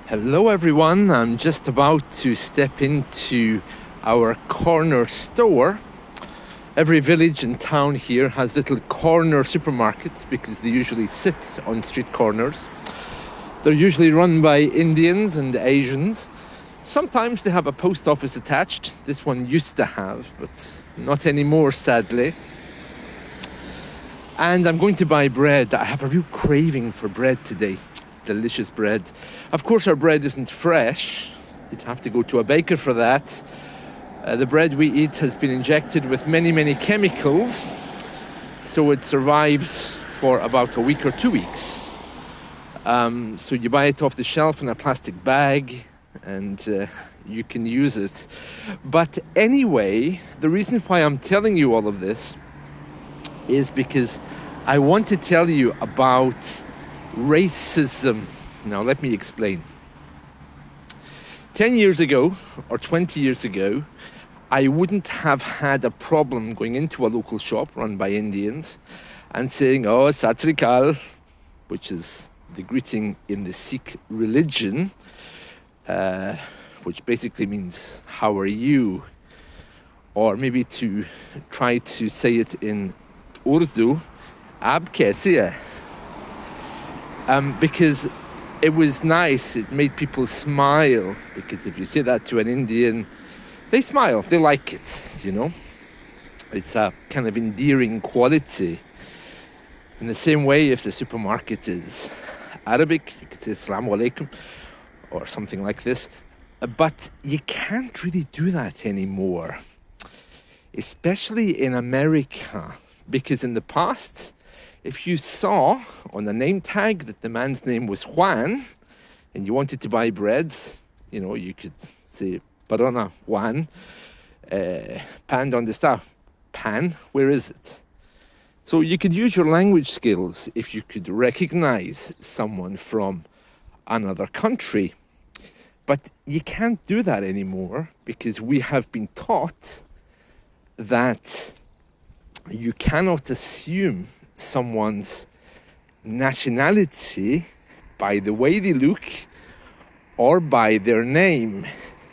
Hello everyone, I'm just about to step into our corner store. Every village and town here has little corner supermarkets because they usually sit on street corners. They're usually run by Indians and Asians. Sometimes they have a post office attached. This one used to have, but not anymore, sadly. And I'm going to buy bread. I have a real craving for bread today. Delicious bread. Of course, our bread isn't fresh. You'd have to go to a baker for that. The bread we eat has been injected with many chemicals, so it survives for about a week or 2 weeks. So you buy it off the shelf in a plastic bag, and you can use it. But anyway, the reason why I'm telling you all of this is because I want to tell you about racism. Now, let me explain. 10 years ago, or 20 years ago, I wouldn't have had a problem going into a local shop run by Indians and saying, "Oh, Sat Sri Akal," which is the greeting in the Sikh religion, which basically means, "How are you?" Or maybe to try to say it in Urdu, "Ab kaise hai?" Because it was nice, it made people smile, because if you say that to an Indian, they smile, they like it, you know. It's a kind of endearing quality. In the same way, if the supermarket is Arabic, you could say "Assalamu alaikum," or something like this. But you can't really do that anymore, especially in America, because in the past, if you saw on the name tag that the man's name was Juan and you wanted to buy bread, you know, you could say, "Parona, Juan, pan donde está?" Pan, where is it? So you could use your language skills if you could recognize someone from another country. But you can't do that anymore because we have been taught that you cannot assume someone's nationality by the way they look or by their name.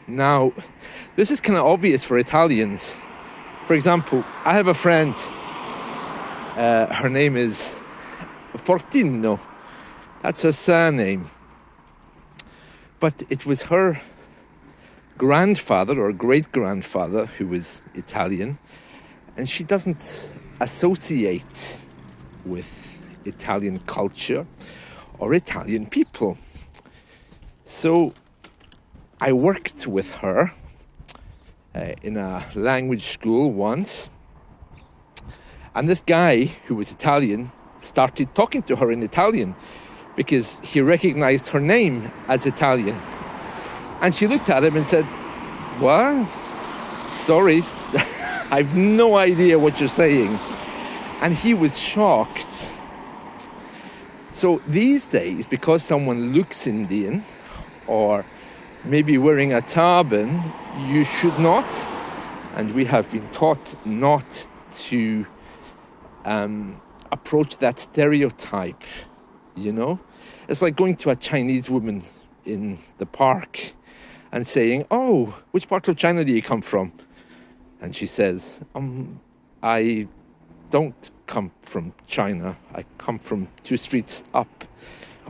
Now, this is kind of obvious for Italians. For example, I have a friend, her name is Fortino. That's her surname. But it was her grandfather or great-grandfather who was Italian, and she doesn't associate with Italian culture or Italian people. So I worked with her in a language school once, and this guy who was Italian started talking to her in Italian because he recognized her name as Italian. And she looked at him and said, "What? Sorry, I've no idea what you're saying." And he was shocked. So these days, because someone looks Indian or maybe wearing a turban, you should not, and we have been taught not to approach that stereotype, you know? It's like going to a Chinese woman in the park and saying, "Oh, which part of China do you come from?" And she says, "I don't come from China. I come from 2 streets up."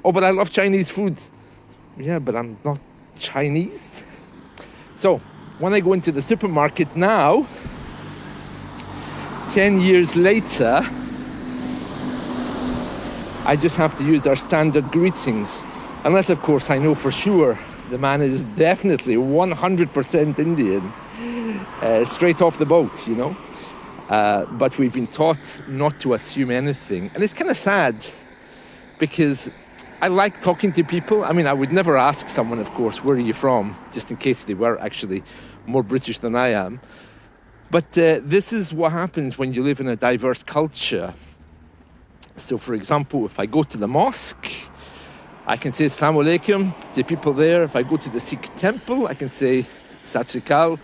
"Oh, but I love Chinese food." "Yeah, but I'm not Chinese." So when I go into the supermarket now, 10 years later, I just have to use our standard greetings. Unless, of course, I know for sure the man is definitely 100% Indian, straight off the boat, you know. But we've been taught not to assume anything. And it's kind of sad because I like talking to people. I mean, I would never ask someone, of course, "Where are you from?" just in case they were actually more British than I am. But this is what happens when you live in a diverse culture. So, for example, if I go to the mosque, I can say "Assalamu alaikum" to people there. If I go to the Sikh temple, I can say "Sat Sri Akal,"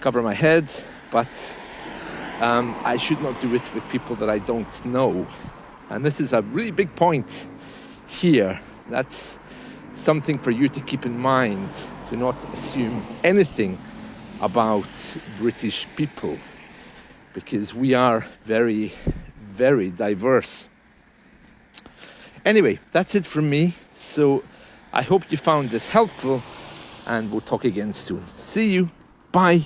cover my head. But I should not do it with people that I don't know. And this is a really big point here. That's something for you to keep in mind. Do not assume anything about British people, because we are very, very diverse. Anyway, that's it from me. So I hope you found this helpful, and we'll talk again soon. See you. Bye.